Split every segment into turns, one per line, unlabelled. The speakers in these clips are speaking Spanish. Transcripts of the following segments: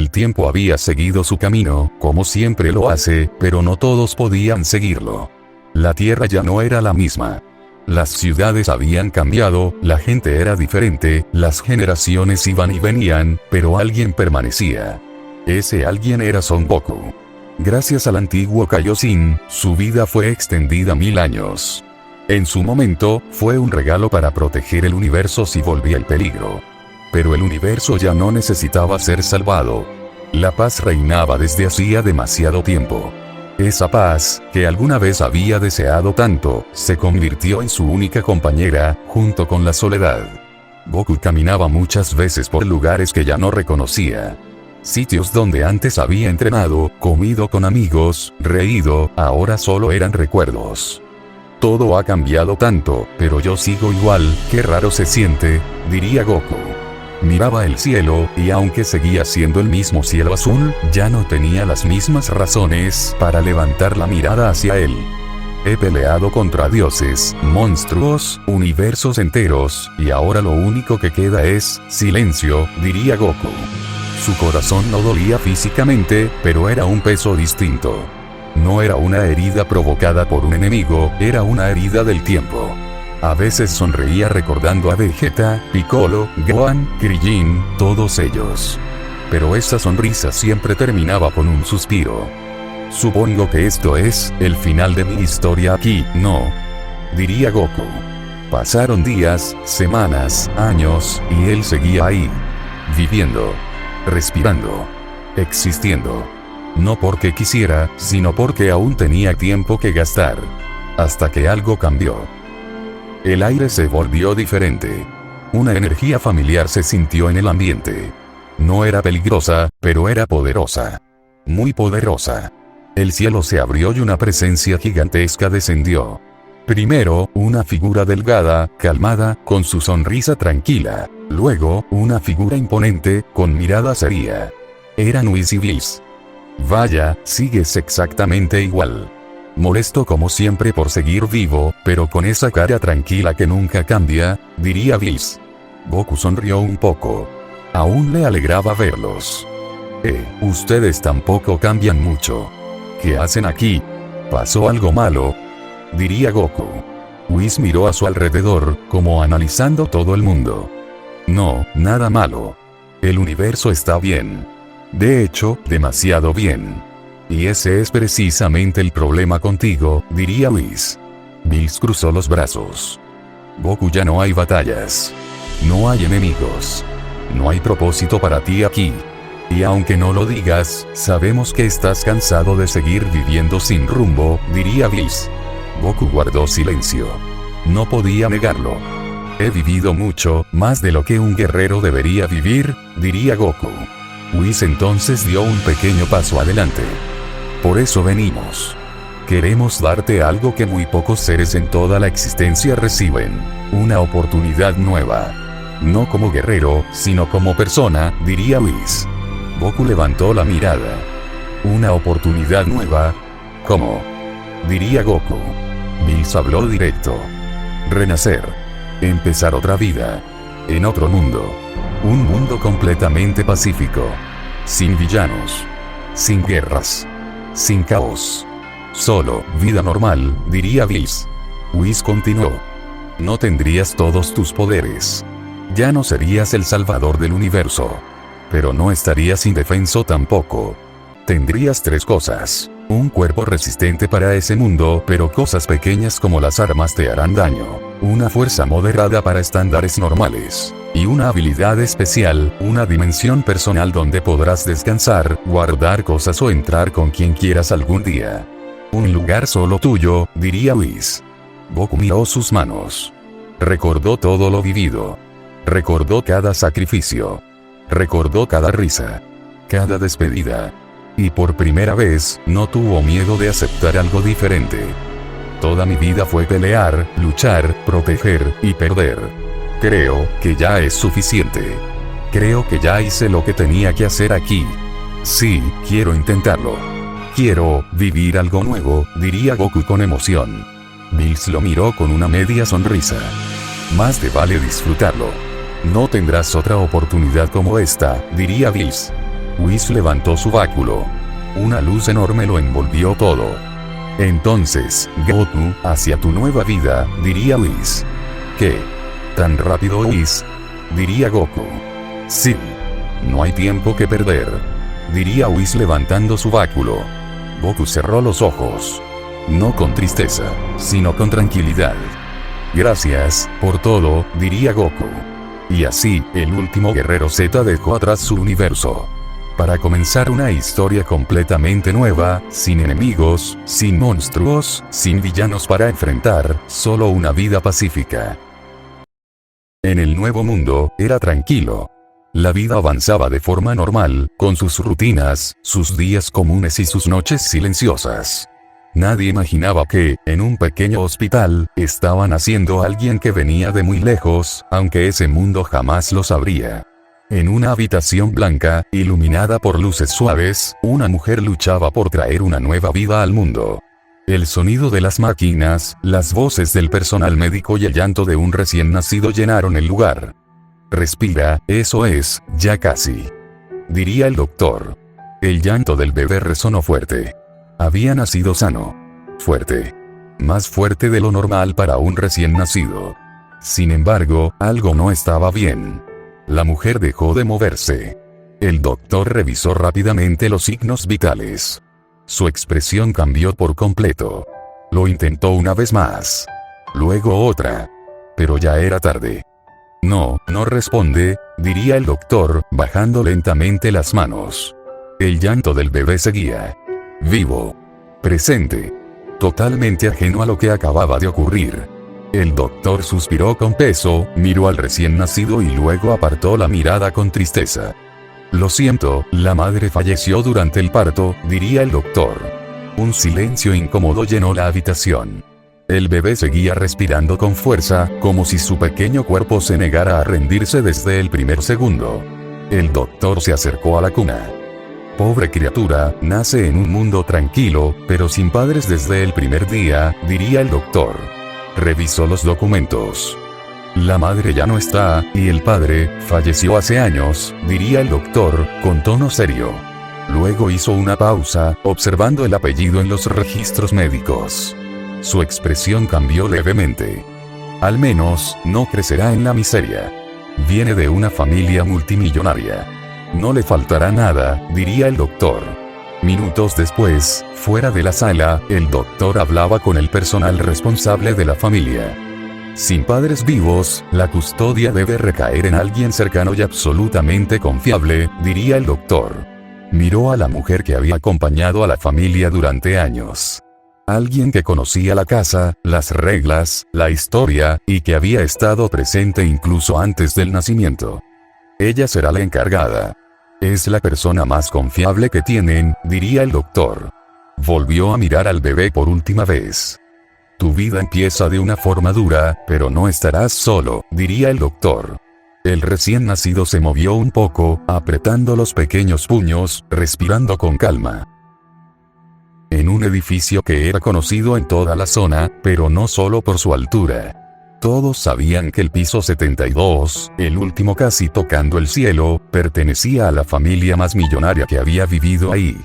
El tiempo había seguido su camino, como siempre lo hace, pero no todos podían seguirlo. La Tierra ya no era la misma. Las ciudades habían cambiado, la gente era diferente, las generaciones iban y venían, pero alguien permanecía. Ese alguien era Son Goku. Gracias al antiguo Kaioshin, su vida fue extendida 1000 años. En su momento, fue un regalo para proteger el universo si volvía el peligro. Pero el universo ya no necesitaba ser salvado. La paz reinaba desde hacía demasiado tiempo. Esa paz, que alguna vez había deseado tanto, se convirtió en su única compañera, junto con la soledad. Goku caminaba muchas veces por lugares que ya no reconocía. Sitios donde antes había entrenado, comido con amigos, reído, ahora solo eran recuerdos. Todo ha cambiado tanto, pero yo sigo igual, qué raro se siente, diría Goku. Miraba el cielo, y aunque seguía siendo el mismo cielo azul, ya no tenía las mismas razones para levantar la mirada hacia él. He peleado contra dioses, monstruos, universos enteros, y ahora lo único que queda es silencio, diría Goku. Su corazón no dolía físicamente, pero era un peso distinto. No era una herida provocada por un enemigo, era una herida del tiempo. A veces sonreía recordando a Vegeta, Piccolo, Gohan, Krillin, todos ellos. Pero esa sonrisa siempre terminaba con un suspiro. Supongo que esto es el final de mi historia aquí, ¿no? Diría Goku. Pasaron días, semanas, años, y él seguía ahí. Viviendo. Respirando. Existiendo. No porque quisiera, sino porque aún tenía tiempo que gastar. Hasta que algo cambió. El aire se volvió diferente. Una energía familiar se sintió en el ambiente. No era peligrosa, pero era poderosa. Muy poderosa. El cielo se abrió y una presencia gigantesca descendió. Primero, una figura delgada, calmada, con su sonrisa tranquila. Luego, una figura imponente, con mirada seria. Eran Whis y Bills. Vaya, sigues exactamente igual. Molesto como siempre por seguir vivo, pero con esa cara tranquila que nunca cambia, diría Bills. Goku sonrió un poco. Aún le alegraba verlos. Ustedes tampoco cambian mucho. ¿Qué hacen aquí? ¿Pasó algo malo? Diría Goku. Whis miró a su alrededor, como analizando todo el mundo. No, nada malo. El universo está bien. De hecho, demasiado bien. Y ese es precisamente el problema contigo, diría Whis. Bills cruzó los brazos. Goku, ya no hay batallas. No hay enemigos. No hay propósito para ti aquí. Y aunque no lo digas, sabemos que estás cansado de seguir viviendo sin rumbo, diría Bills. Goku guardó silencio. No podía negarlo. He vivido mucho, más de lo que un guerrero debería vivir, diría Goku. Whis entonces dio un pequeño paso adelante. Por eso venimos. Queremos darte algo que muy pocos seres en toda la existencia reciben. Una oportunidad nueva. No como guerrero, sino como persona, diría Whis. Goku levantó la mirada. Una oportunidad nueva. ¿Cómo? Diría Goku. Bills habló directo. Renacer. Empezar otra vida. En otro mundo. Un mundo completamente pacífico. Sin villanos. Sin guerras. Sin caos. Solo, vida normal, diría Bills. Whis continuó. No tendrías todos tus poderes. Ya no serías el salvador del universo. Pero no estarías indefenso tampoco. Tendrías 3 cosas. Un cuerpo resistente para ese mundo, pero cosas pequeñas como las armas te harán daño. Una fuerza moderada para estándares normales. Y una habilidad especial, una dimensión personal donde podrás descansar, guardar cosas o entrar con quien quieras algún día. Un lugar solo tuyo, diría Whis. Goku miró sus manos. Recordó todo lo vivido. Recordó cada sacrificio. Recordó cada risa. Cada despedida. Y por primera vez, no tuvo miedo de aceptar algo diferente. Toda mi vida fue pelear, luchar, proteger y perder. Creo que ya es suficiente. Creo que ya hice lo que tenía que hacer aquí. Sí, quiero intentarlo. Quiero vivir algo nuevo, diría Goku con emoción. Bills lo miró con una media sonrisa. Más te vale disfrutarlo. No tendrás otra oportunidad como esta, diría Bills. Whis levantó su báculo. Una luz enorme lo envolvió todo. Entonces, Goku, hacia tu nueva vida, diría Whis. ¿Qué? ¿Tan rápido, Whis? Diría Goku. Sí. No hay tiempo que perder. Diría Whis levantando su báculo. Goku cerró los ojos. No con tristeza, sino con tranquilidad. Gracias, por todo, diría Goku. Y así, el último guerrero Z dejó atrás su universo. Para comenzar una historia completamente nueva, sin enemigos, sin monstruos, sin villanos para enfrentar, solo una vida pacífica. En el nuevo mundo, era tranquilo. La vida avanzaba de forma normal, con sus rutinas, sus días comunes y sus noches silenciosas. Nadie imaginaba que, en un pequeño hospital, estaba naciendo alguien que venía de muy lejos, aunque ese mundo jamás lo sabría. En una habitación blanca, iluminada por luces suaves, una mujer luchaba por traer una nueva vida al mundo. El sonido de las máquinas, las voces del personal médico y el llanto de un recién nacido llenaron el lugar. Respira, eso es, ya casi. Diría el doctor. El llanto del bebé resonó fuerte. Había nacido sano. Fuerte. Más fuerte de lo normal para un recién nacido. Sin embargo, algo no estaba bien. La mujer dejó de moverse. El doctor revisó rápidamente los signos vitales. Su expresión cambió por completo. Lo intentó una vez más. Luego otra. Pero ya era tarde. No responde, diría el doctor, bajando lentamente las manos. El llanto del bebé seguía. Vivo. Presente. Totalmente ajeno a lo que acababa de ocurrir. El doctor suspiró con peso, miró al recién nacido y luego apartó la mirada con tristeza. Lo siento, la madre falleció durante el parto, diría el doctor. Un silencio incómodo llenó la habitación. El bebé seguía respirando con fuerza, como si su pequeño cuerpo se negara a rendirse desde el primer segundo. El doctor se acercó a la cuna. Pobre criatura, nace en un mundo tranquilo, pero sin padres desde el primer día, diría el doctor. Revisó los documentos. La madre ya no está, y el padre, falleció hace años, diría el doctor, con tono serio. Luego hizo una pausa, observando el apellido en los registros médicos. Su expresión cambió levemente. Al menos, no crecerá en la miseria. Viene de una familia multimillonaria. No le faltará nada, diría el doctor. Minutos después, fuera de la sala, el doctor hablaba con el personal responsable de la familia. Sin padres vivos, la custodia debe recaer en alguien cercano y absolutamente confiable, diría el doctor. Miró a la mujer que había acompañado a la familia durante años. Alguien que conocía la casa, las reglas, la historia, y que había estado presente incluso antes del nacimiento. Ella será la encargada. Es la persona más confiable que tienen, diría el doctor. Volvió a mirar al bebé por última vez. Tu vida empieza de una forma dura, pero no estarás solo, diría el doctor. El recién nacido se movió un poco, apretando los pequeños puños, respirando con calma. En un edificio que era conocido en toda la zona, pero no solo por su altura. Todos sabían que el piso 72, el último casi tocando el cielo, pertenecía a la familia más millonaria que había vivido ahí.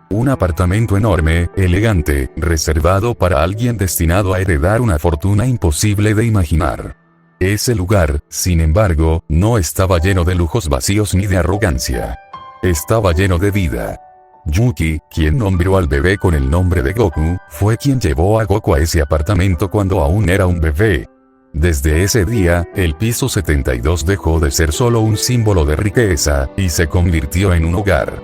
Un apartamento enorme, elegante, reservado para alguien destinado a heredar una fortuna imposible de imaginar. Ese lugar, sin embargo, no estaba lleno de lujos vacíos ni de arrogancia. Estaba lleno de vida. Yuki, quien nombró al bebé con el nombre de Goku, fue quien llevó a Goku a ese apartamento cuando aún era un bebé. Desde ese día, el piso 72 dejó de ser solo un símbolo de riqueza, y se convirtió en un hogar.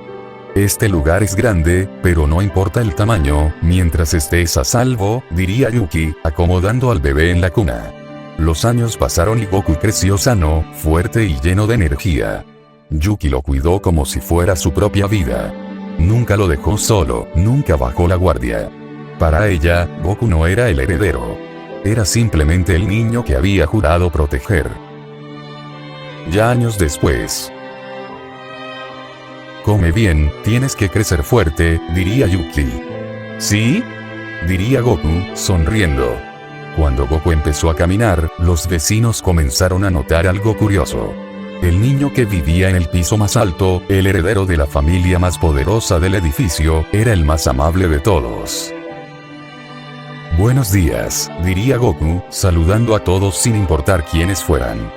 Este lugar es grande, pero no importa el tamaño, mientras estés a salvo, diría Yuki, acomodando al bebé en la cuna. Los años pasaron y Goku creció sano, fuerte y lleno de energía. Yuki lo cuidó como si fuera su propia vida. Nunca lo dejó solo, nunca bajó la guardia. Para ella, Goku no era el heredero. Era simplemente el niño que había jurado proteger. Ya años después. Come bien, tienes que crecer fuerte, diría Yuki. ¿Sí? Diría Goku, sonriendo. Cuando Goku empezó a caminar, los vecinos comenzaron a notar algo curioso. El niño que vivía en el piso más alto, el heredero de la familia más poderosa del edificio, era el más amable de todos. Buenos días, diría Goku, saludando a todos sin importar quiénes fueran.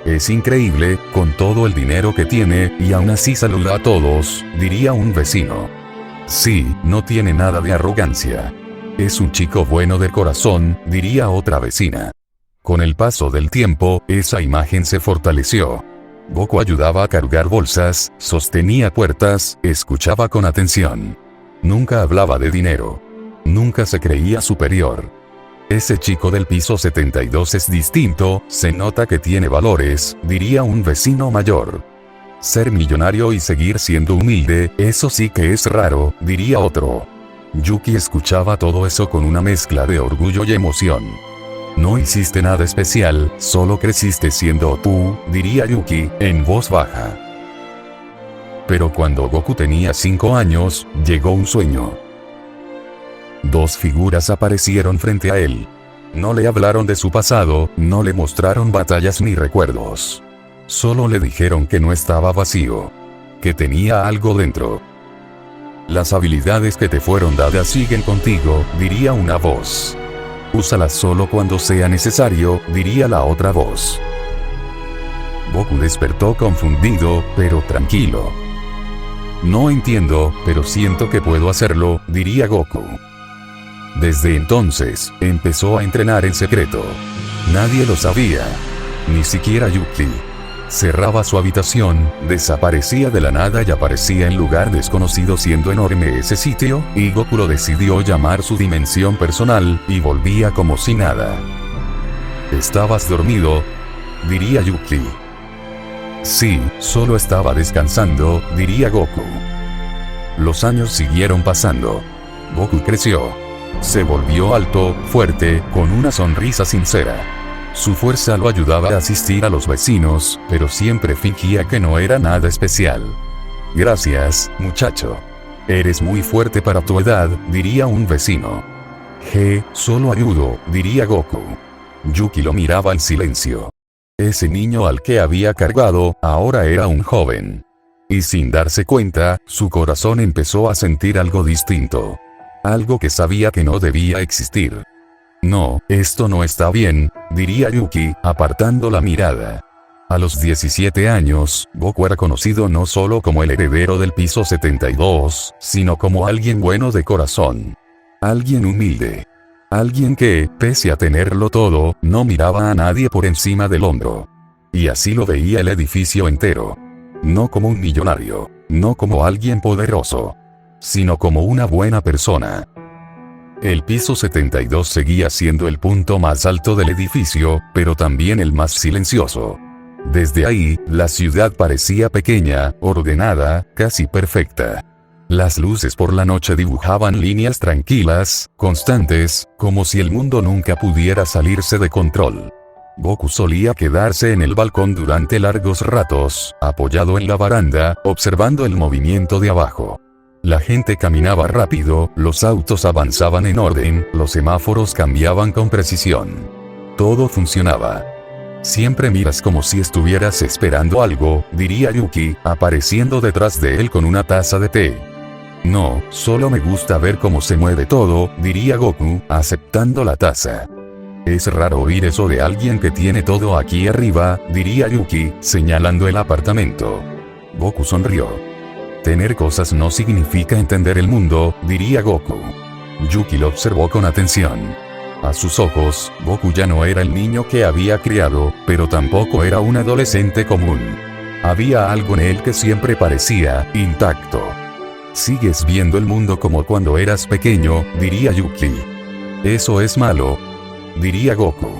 Es increíble, con todo el dinero que tiene, y aún así saluda a todos, diría un vecino. Sí, no tiene nada de arrogancia. Es un chico bueno de corazón, diría otra vecina. Con el paso del tiempo, esa imagen se fortaleció. Goku ayudaba a cargar bolsas, sostenía puertas, escuchaba con atención. Nunca hablaba de dinero. Nunca se creía superior. Ese chico del piso 72 es distinto, se nota que tiene valores, diría un vecino mayor. Ser millonario y seguir siendo humilde, eso sí que es raro, diría otro. Yuki escuchaba todo eso con una mezcla de orgullo y emoción. No hiciste nada especial, solo creciste siendo tú, diría Yuki, en voz baja. Pero cuando Goku tenía 5 años, llegó un sueño. Dos figuras aparecieron frente a él. No le hablaron de su pasado, no le mostraron batallas ni recuerdos. Solo le dijeron que no estaba vacío. Que tenía algo dentro. Las habilidades que te fueron dadas siguen contigo, diría una voz. Úsalas solo cuando sea necesario, diría la otra voz. Goku despertó confundido, pero tranquilo. No entiendo, pero siento que puedo hacerlo, diría Goku. Desde entonces, empezó a entrenar en secreto. Nadie lo sabía. Ni siquiera Yuki. Cerraba su habitación, desaparecía de la nada y aparecía en lugar desconocido siendo enorme ese sitio, y Goku lo decidió llamar su dimensión personal, y volvía como si nada. ¿Estabas dormido?, diría Yuki. Sí, solo estaba descansando, diría Goku. Los años siguieron pasando. Goku creció. Se volvió alto, fuerte, con una sonrisa sincera. Su fuerza lo ayudaba a asistir a los vecinos, pero siempre fingía que no era nada especial. Gracias, muchacho. Eres muy fuerte para tu edad, diría un vecino. Solo ayudo, diría Goku. Yuki lo miraba en silencio. Ese niño al que había cargado, ahora era un joven. Y sin darse cuenta, su corazón empezó a sentir algo distinto. Algo que sabía que no debía existir. No, esto no está bien, diría Yuki, apartando la mirada. A los 17 años, Goku era conocido no solo como el heredero del piso 72, sino como alguien bueno de corazón. Alguien humilde. Alguien que, pese a tenerlo todo, no miraba a nadie por encima del hombro. Y así lo veía el edificio entero. No como un millonario, no como alguien poderoso, sino como una buena persona. El piso 72 seguía siendo el punto más alto del edificio, pero también el más silencioso. Desde ahí, la ciudad parecía pequeña, ordenada, casi perfecta. Las luces por la noche dibujaban líneas tranquilas, constantes, como si el mundo nunca pudiera salirse de control. Goku solía quedarse en el balcón durante largos ratos, apoyado en la baranda, observando el movimiento de abajo. La gente caminaba rápido, los autos avanzaban en orden, los semáforos cambiaban con precisión. Todo funcionaba. Siempre miras como si estuvieras esperando algo, diría Yuki, apareciendo detrás de él con una taza de té. No, solo me gusta ver cómo se mueve todo, diría Goku, aceptando la taza. Es raro oír eso de alguien que tiene todo aquí arriba, diría Yuki, señalando el apartamento. Goku sonrió. Tener cosas no significa entender el mundo, diría Goku. Yuki lo observó con atención. A sus ojos, Goku ya no era el niño que había criado, pero tampoco era un adolescente común. Había algo en él que siempre parecía intacto. Sigues viendo el mundo como cuando eras pequeño, diría Yuki. Eso es malo, diría Goku.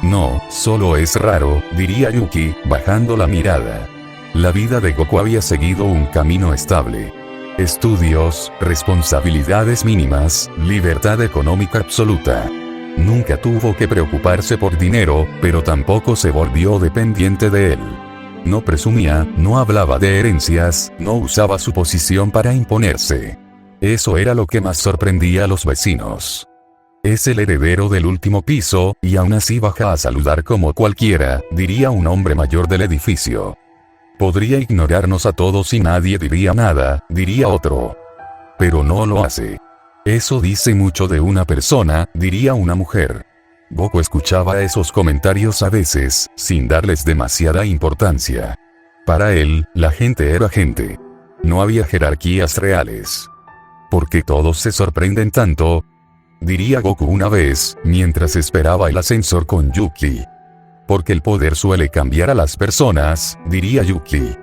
No, solo es raro, diría Yuki, bajando la mirada. La vida de Goku había seguido un camino estable. Estudios, responsabilidades mínimas, libertad económica absoluta. Nunca tuvo que preocuparse por dinero, pero tampoco se volvió dependiente de él. No presumía, no hablaba de herencias, no usaba su posición para imponerse. Eso era lo que más sorprendía a los vecinos. Es el heredero del último piso, y aún así baja a saludar como cualquiera, diría un hombre mayor del edificio. Podría ignorarnos a todos y nadie diría nada, diría otro. Pero no lo hace. Eso dice mucho de una persona, diría una mujer. Goku escuchaba esos comentarios a veces, sin darles demasiada importancia. Para él, la gente era gente. No había jerarquías reales. ¿Por qué todos se sorprenden tanto?, diría Goku una vez, mientras esperaba el ascensor con Yuki. Porque el poder suele cambiar a las personas, diría Yuki.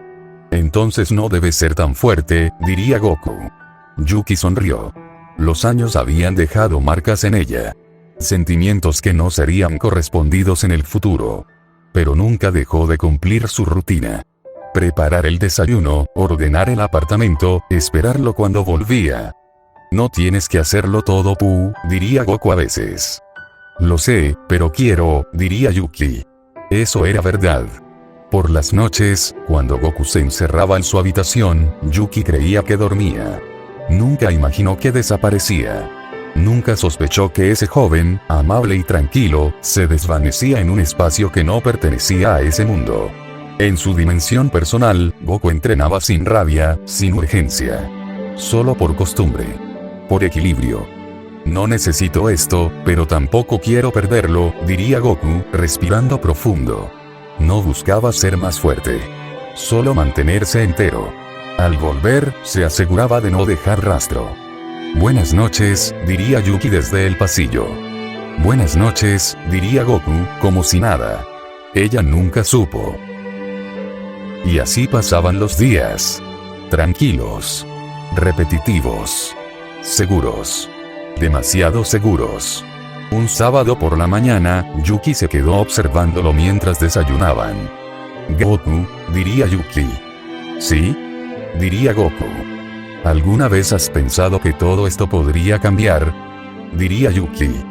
Entonces no debe ser tan fuerte, diría Goku. Yuki sonrió. Los años habían dejado marcas en ella. Sentimientos que no serían correspondidos en el futuro. Pero nunca dejó de cumplir su rutina. Preparar el desayuno, ordenar el apartamento, esperarlo cuando volvía. No tienes que hacerlo todo, diría Goku a veces. Lo sé, pero quiero, diría Yuki. Eso era verdad. Por las noches, cuando Goku se encerraba en su habitación, Yuki creía que dormía. Nunca imaginó que desaparecía. Nunca sospechó que ese joven, amable y tranquilo, se desvanecía en un espacio que no pertenecía a ese mundo. En su dimensión personal, Goku entrenaba sin rabia, sin urgencia. Solo por costumbre. Por equilibrio. No necesito esto, pero tampoco quiero perderlo, diría Goku, respirando profundo. No buscaba ser más fuerte. Solo mantenerse entero. Al volver, se aseguraba de no dejar rastro. Buenas noches, diría Yuki desde el pasillo. Buenas noches, diría Goku, como si nada. Ella nunca supo. Y así pasaban los días. Tranquilos. Repetitivos. Seguros. Demasiado seguros. Un sábado por la mañana, Yuki se quedó observándolo mientras desayunaban. Goku, diría Yuki. ¿Sí? Diría Goku. ¿Alguna vez has pensado que todo esto podría cambiar? Diría Yuki.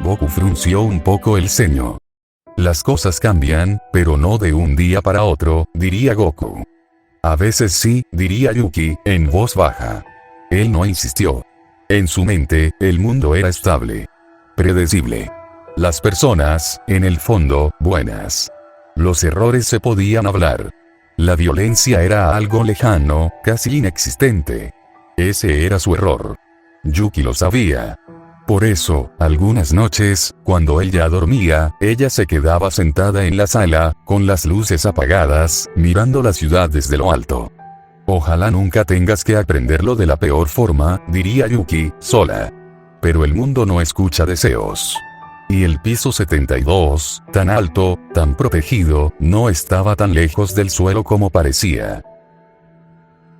Goku frunció un poco el ceño. Las cosas cambian, pero no de un día para otro, diría Goku. A veces sí, diría Yuki, en voz baja. Él no insistió. En su mente, el mundo era estable. Predecible. Las personas, en el fondo, buenas. Los errores se podían hablar. La violencia era algo lejano, casi inexistente. Ese era su error. Yuki lo sabía. Por eso, algunas noches, cuando él ya dormía, ella se quedaba sentada en la sala, con las luces apagadas, mirando la ciudad desde lo alto. Ojalá nunca tengas que aprenderlo de la peor forma, diría Yuki, sola. Pero el mundo no escucha deseos. Y el piso 72, tan alto, tan protegido, no estaba tan lejos del suelo como parecía.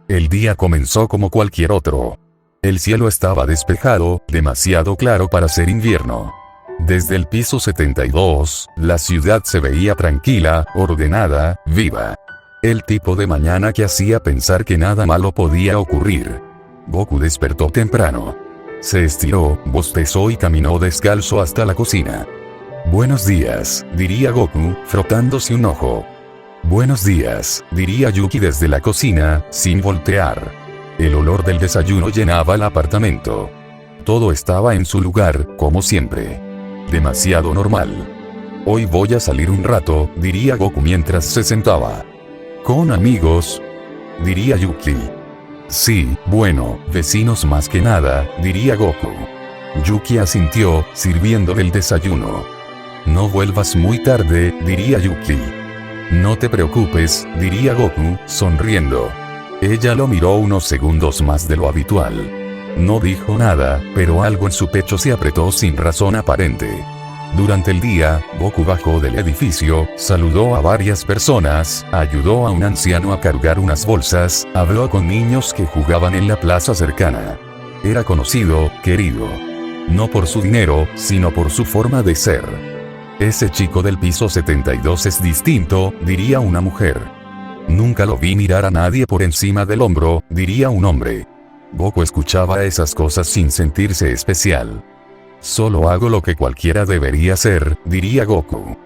El día comenzó como cualquier otro. El cielo estaba despejado, demasiado claro para ser invierno. Desde el piso 72, la ciudad se veía tranquila, ordenada, viva. El tipo de mañana que hacía pensar que nada malo podía ocurrir. Goku despertó temprano. Se estiró, bostezó y caminó descalzo hasta la cocina. Buenos días, diría Goku, frotándose un ojo. Buenos días, diría Yuki desde la cocina, sin voltear. El olor del desayuno llenaba el apartamento. Todo estaba en su lugar, como siempre. Demasiado normal. Hoy voy a salir un rato, diría Goku mientras se sentaba. ¿Con amigos? Diría Yuki. Sí, bueno, vecinos más que nada, diría Goku. Yuki asintió, sirviéndole el desayuno. No vuelvas muy tarde, diría Yuki. No te preocupes, diría Goku, sonriendo. Ella lo miró unos segundos más de lo habitual. No dijo nada, pero algo en su pecho se apretó sin razón aparente. Durante el día, Goku bajó del edificio, saludó a varias personas, ayudó a un anciano a cargar unas bolsas, habló con niños que jugaban en la plaza cercana. Era conocido, querido. No por su dinero, sino por su forma de ser. Ese chico del piso 72 es distinto, diría una mujer. Nunca lo vi mirar a nadie por encima del hombro, diría un hombre. Goku escuchaba esas cosas sin sentirse especial. Solo hago lo que cualquiera debería hacer, diría Goku.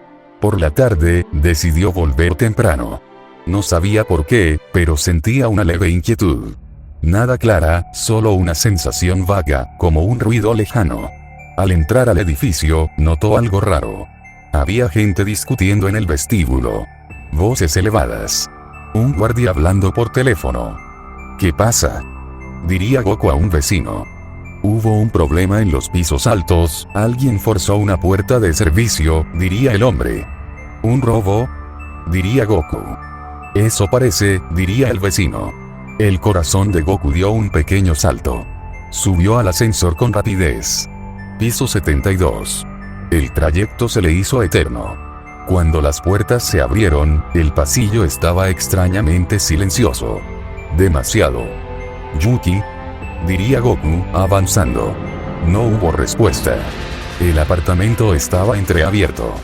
Por la tarde, decidió volver temprano. No sabía por qué, pero sentía una leve inquietud. Nada clara, solo una sensación vaga, como un ruido lejano. Al entrar al edificio, notó algo raro. Había gente discutiendo en el vestíbulo. Voces elevadas. Un guardia hablando por teléfono. ¿Qué pasa?, diría Goku a un vecino. Hubo un problema en los pisos altos, alguien forzó una puerta de servicio, diría el hombre. ¿Un robo?, diría Goku. Eso parece, diría el vecino. El corazón de Goku dio un pequeño salto. Subió al ascensor con rapidez. Piso 72. El trayecto se le hizo eterno. Cuando las puertas se abrieron, el pasillo estaba extrañamente silencioso. Demasiado. Yuki, diría Goku, avanzando. No hubo respuesta. El apartamento estaba entreabierto.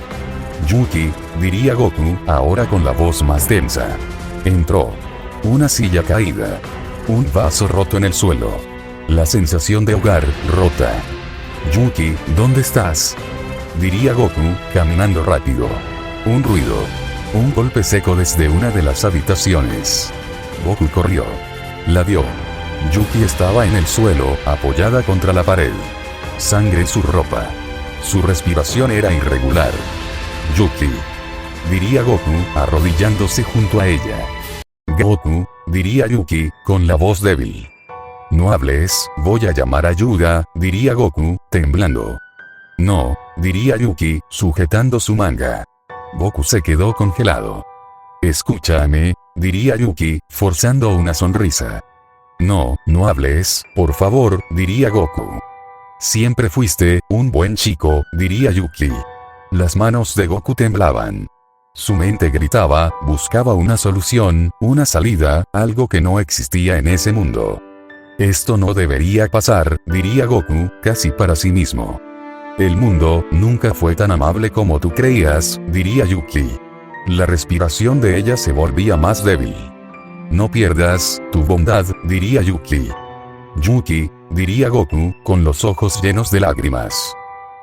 Yuki, diría Goku, ahora con la voz más tensa. Entró. Una silla caída. Un vaso roto en el suelo. La sensación de hogar, rota. Yuki, ¿dónde estás?, diría Goku, caminando rápido. Un ruido. Un golpe seco desde una de las habitaciones. Goku corrió. La vio. Yuki estaba en el suelo, apoyada contra la pared. Sangre en su ropa. Su respiración era irregular. Yuki, diría Goku, arrodillándose junto a ella. Goku, diría Yuki, con la voz débil. No hables, voy a llamar ayuda, diría Goku, temblando. No, diría Yuki, sujetando su manga. Goku se quedó congelado. Escúchame, diría Yuki, forzando una sonrisa. No, no hables, por favor, diría Goku. Siempre fuiste un buen chico, diría Yuki. Las manos de Goku temblaban. Su mente gritaba, buscaba una solución, una salida, algo que no existía en ese mundo. Esto no debería pasar, diría Goku, casi para sí mismo. El mundo nunca fue tan amable como tú creías, diría Yuki. La respiración de ella se volvía más débil. No pierdas tu bondad, diría Yuki. Yuki, diría Goku, con los ojos llenos de lágrimas.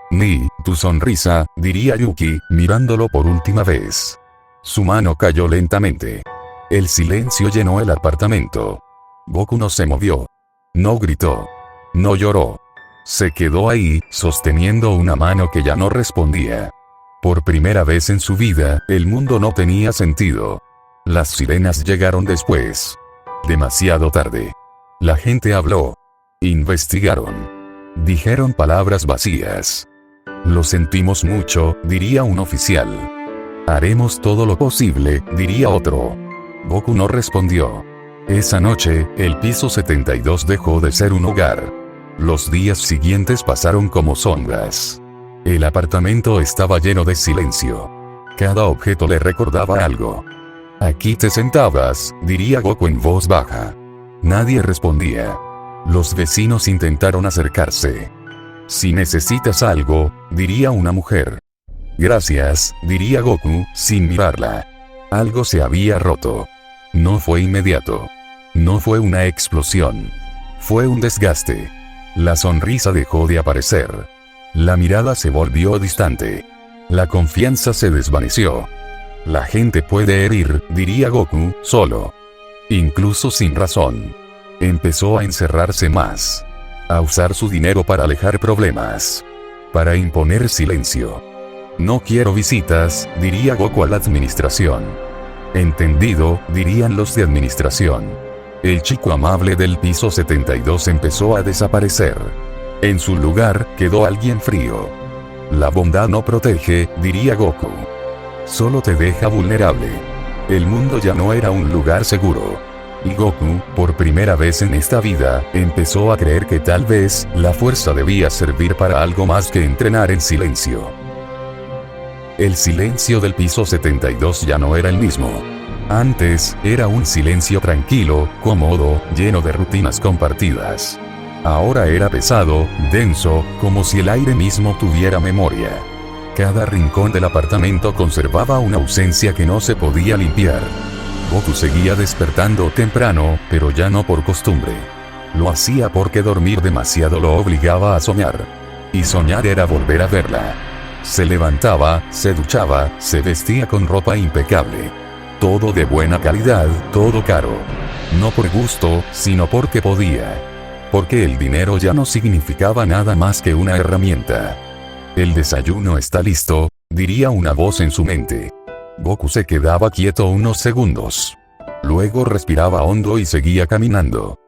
Ni tu sonrisa, diría Yuki, mirándolo por última vez. Su mano cayó lentamente. El silencio llenó el apartamento. Goku no se movió. No gritó. No lloró. Se quedó ahí, sosteniendo una mano que ya no respondía. Por primera vez en su vida, el mundo no tenía sentido. Las sirenas llegaron después. Demasiado tarde. La gente habló. Investigaron. Dijeron palabras vacías. Lo sentimos mucho, diría un oficial. Haremos todo lo posible, diría otro. Goku no respondió. Esa noche, el piso 72 dejó de ser un hogar. Los días siguientes pasaron como sombras. El apartamento estaba lleno de silencio. Cada objeto le recordaba algo. Aquí te sentabas, diría Goku en voz baja. Nadie respondía. Los vecinos intentaron acercarse. Si necesitas algo, diría una mujer. Gracias, diría Goku, sin mirarla. Algo se había roto. No fue inmediato. No fue una explosión. Fue un desgaste. La sonrisa dejó de aparecer. La mirada se volvió distante. La confianza se desvaneció. La gente puede herir, diría Goku, solo. Incluso sin razón. Empezó a encerrarse más. A usar su dinero para alejar problemas. Para imponer silencio. No quiero visitas, diría Goku a la administración. Entendido, dirían los de administración. El chico amable del piso 72 empezó a desaparecer. En su lugar, quedó alguien frío. La bondad no protege, diría Goku. Solo te deja vulnerable. El mundo ya no era un lugar seguro. Y Goku, por primera vez en esta vida, empezó a creer que tal vez, la fuerza debía servir para algo más que entrenar en silencio. El silencio del piso 72 ya no era el mismo. Antes, era un silencio tranquilo, cómodo, lleno de rutinas compartidas. Ahora era pesado, denso, como si el aire mismo tuviera memoria. Cada rincón del apartamento conservaba una ausencia que no se podía limpiar. Goku seguía despertando temprano, pero ya no por costumbre. Lo hacía porque dormir demasiado lo obligaba a soñar. Y soñar era volver a verla. Se levantaba, se duchaba, se vestía con ropa impecable. Todo de buena calidad, todo caro. No por gusto, sino porque podía. Porque el dinero ya no significaba nada más que una herramienta. El desayuno está listo, diría una voz en su mente. Goku se quedaba quieto unos segundos. Luego respiraba hondo y seguía caminando.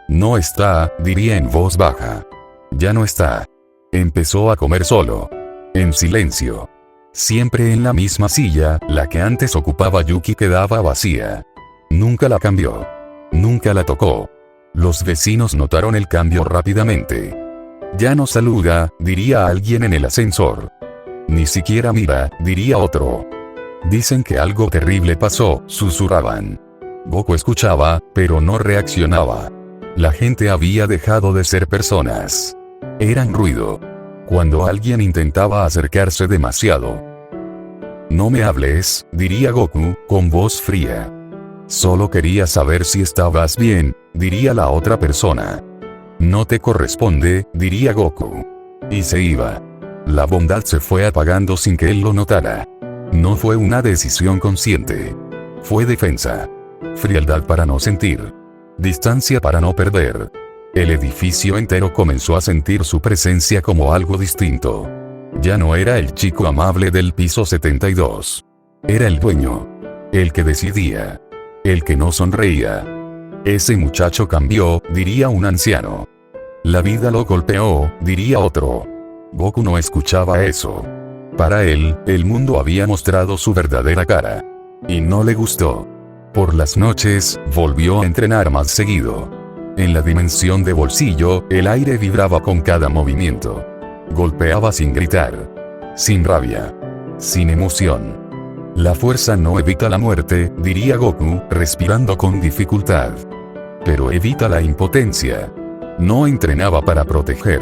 No está, diría en voz baja. Ya no está. Empezó a comer solo. En silencio. Siempre en la misma silla, la que antes ocupaba Yuki quedaba vacía. Nunca la cambió. Nunca la tocó. Los vecinos notaron el cambio rápidamente. Ya no saluda, diría alguien en el ascensor. Ni siquiera mira, diría otro. Dicen que algo terrible pasó, susurraban. Goku escuchaba, pero no reaccionaba. La gente había dejado de ser personas. Eran ruido. Cuando alguien intentaba acercarse demasiado. No me hables, diría Goku, con voz fría. Solo quería saber si estabas bien, diría la otra persona. No te corresponde, diría Goku. Y se iba. La bondad se fue apagando sin que él lo notara. No fue una decisión consciente. Fue defensa. Frialdad para no sentir. Distancia para no perder. El edificio entero comenzó a sentir su presencia como algo distinto. Ya no era el chico amable del piso 72. Era el dueño. El que decidía. El que no sonreía. Ese muchacho cambió, diría un anciano. La vida lo golpeó, diría otro. Goku no escuchaba eso. Para él, el mundo había mostrado su verdadera cara. Y no le gustó. Por las noches, volvió a entrenar más seguido. En la dimensión de bolsillo, el aire vibraba con cada movimiento. Golpeaba sin gritar. Sin rabia. Sin emoción. La fuerza no evita la muerte, diría Goku, respirando con dificultad. Pero evita la impotencia. No entrenaba para proteger.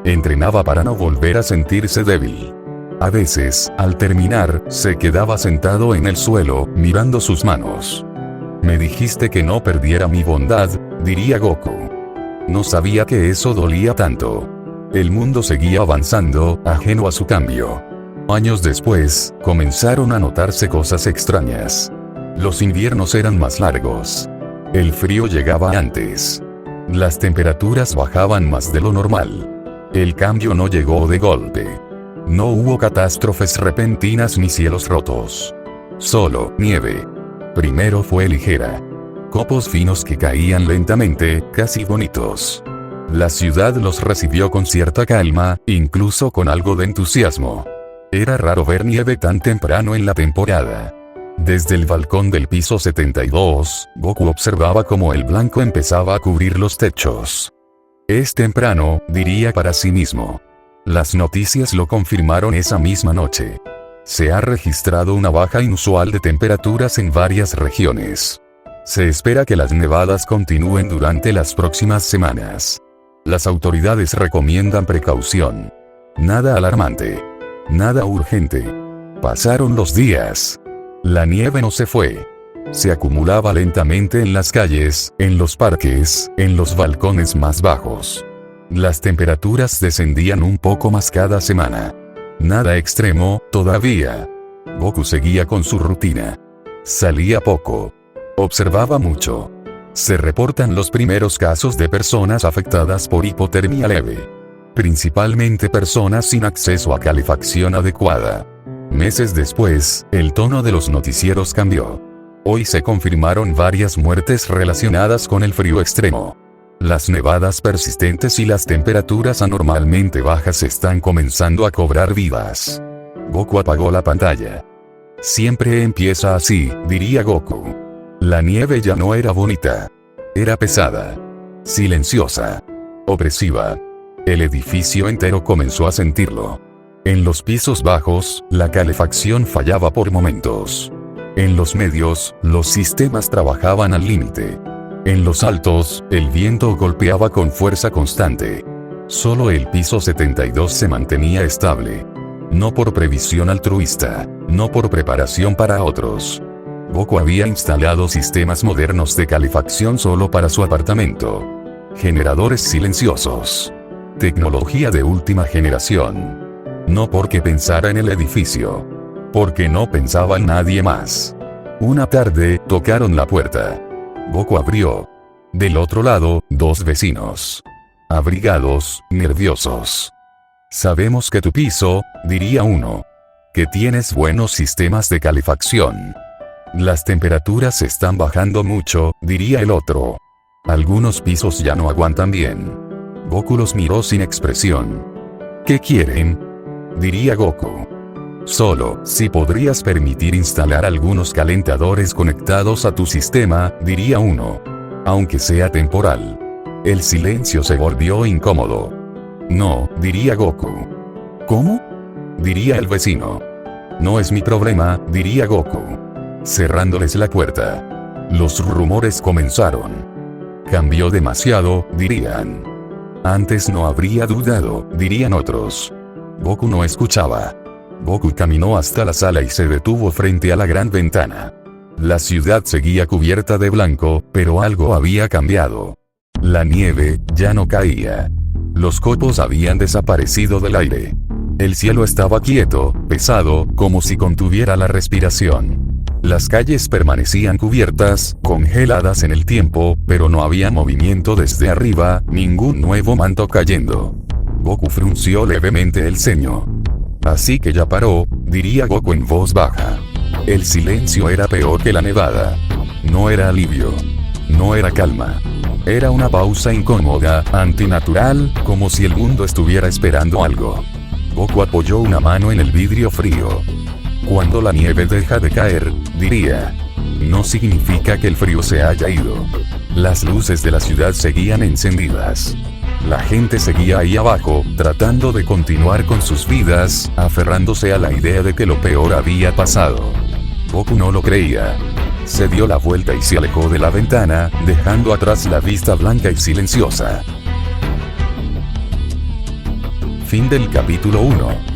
Entrenaba para no volver a sentirse débil. A veces, al terminar, se quedaba sentado en el suelo, mirando sus manos. Me dijiste que no perdiera mi bondad, diría Goku. No sabía que eso dolía tanto. El mundo seguía avanzando, ajeno a su cambio. Años después, comenzaron a notarse cosas extrañas. Los inviernos eran más largos. El frío llegaba antes. Las temperaturas bajaban más de lo normal. El cambio no llegó de golpe. No hubo catástrofes repentinas ni cielos rotos. Solo nieve. Primero fue ligera. Copos finos que caían lentamente, casi bonitos. La ciudad los recibió con cierta calma, incluso con algo de entusiasmo. Era raro ver nieve tan temprano en la temporada. Desde el balcón del piso 72, Goku observaba cómo el blanco empezaba a cubrir los techos. Es temprano, diría para sí mismo. Las noticias lo confirmaron esa misma noche. Se ha registrado una baja inusual de temperaturas en varias regiones. Se espera que las nevadas continúen durante las próximas semanas. Las autoridades recomiendan precaución. Nada alarmante. Nada urgente. Pasaron los días. La nieve no se fue. Se acumulaba lentamente en las calles, en los parques, en los balcones más bajos. Las temperaturas descendían un poco más cada semana. Nada extremo, todavía. Goku seguía con su rutina. Salía poco. Observaba mucho. Se reportan los primeros casos de personas afectadas por hipotermia leve. Principalmente personas sin acceso a calefacción adecuada. Meses después, el tono de los noticieros cambió. Hoy se confirmaron varias muertes relacionadas con el frío extremo. Las nevadas persistentes y las temperaturas anormalmente bajas están comenzando a cobrar vidas. Goku apagó la pantalla. Siempre empieza así, diría Goku. La nieve ya no era bonita. Era pesada. Silenciosa. Opresiva. El edificio entero comenzó a sentirlo. En los pisos bajos, la calefacción fallaba por momentos. En los medios, los sistemas trabajaban al límite. En los altos, el viento golpeaba con fuerza constante. Solo el piso 72 se mantenía estable. No por previsión altruista, no por preparación para otros. Goku había instalado sistemas modernos de calefacción solo para su apartamento. Generadores silenciosos. Tecnología de última generación. No porque pensara en el edificio. Porque no pensaba en nadie más. Una tarde, tocaron la puerta. Goku abrió. Del otro lado, dos vecinos. Abrigados, nerviosos. Sabemos que tu piso, diría uno. Que tienes buenos sistemas de calefacción. Las temperaturas están bajando mucho, diría el otro. Algunos pisos ya no aguantan bien. Goku los miró sin expresión. ¿Qué quieren?, diría Goku. Solo, si podrías permitir instalar algunos calentadores conectados a tu sistema, diría uno. Aunque sea temporal. El silencio se volvió incómodo. No, diría Goku. ¿Cómo?, diría el vecino. No es mi problema, diría Goku, cerrándoles la puerta. Los rumores comenzaron. Cambió demasiado, dirían. Antes no habría dudado, dirían otros. Goku no escuchaba. Goku caminó hasta la sala y se detuvo frente a la gran ventana. La ciudad seguía cubierta de blanco, pero algo había cambiado. La nieve ya no caía. Los copos habían desaparecido del aire. El cielo estaba quieto, pesado, como si contuviera la respiración. Las calles permanecían cubiertas, congeladas en el tiempo, pero no había movimiento desde arriba, ningún nuevo manto cayendo. Goku frunció levemente el ceño. Así que ya paró, diría Goku en voz baja. El silencio era peor que la nevada. No era alivio. No era calma. Era una pausa incómoda, antinatural, como si el mundo estuviera esperando algo. Goku apoyó una mano en el vidrio frío. Cuando la nieve deja de caer, diría, no significa que el frío se haya ido. Las luces de la ciudad seguían encendidas. La gente seguía ahí abajo, tratando de continuar con sus vidas, aferrándose a la idea de que lo peor había pasado. Goku no lo creía. Se dio la vuelta y se alejó de la ventana, dejando atrás la vista blanca y silenciosa. Fin del capítulo 1.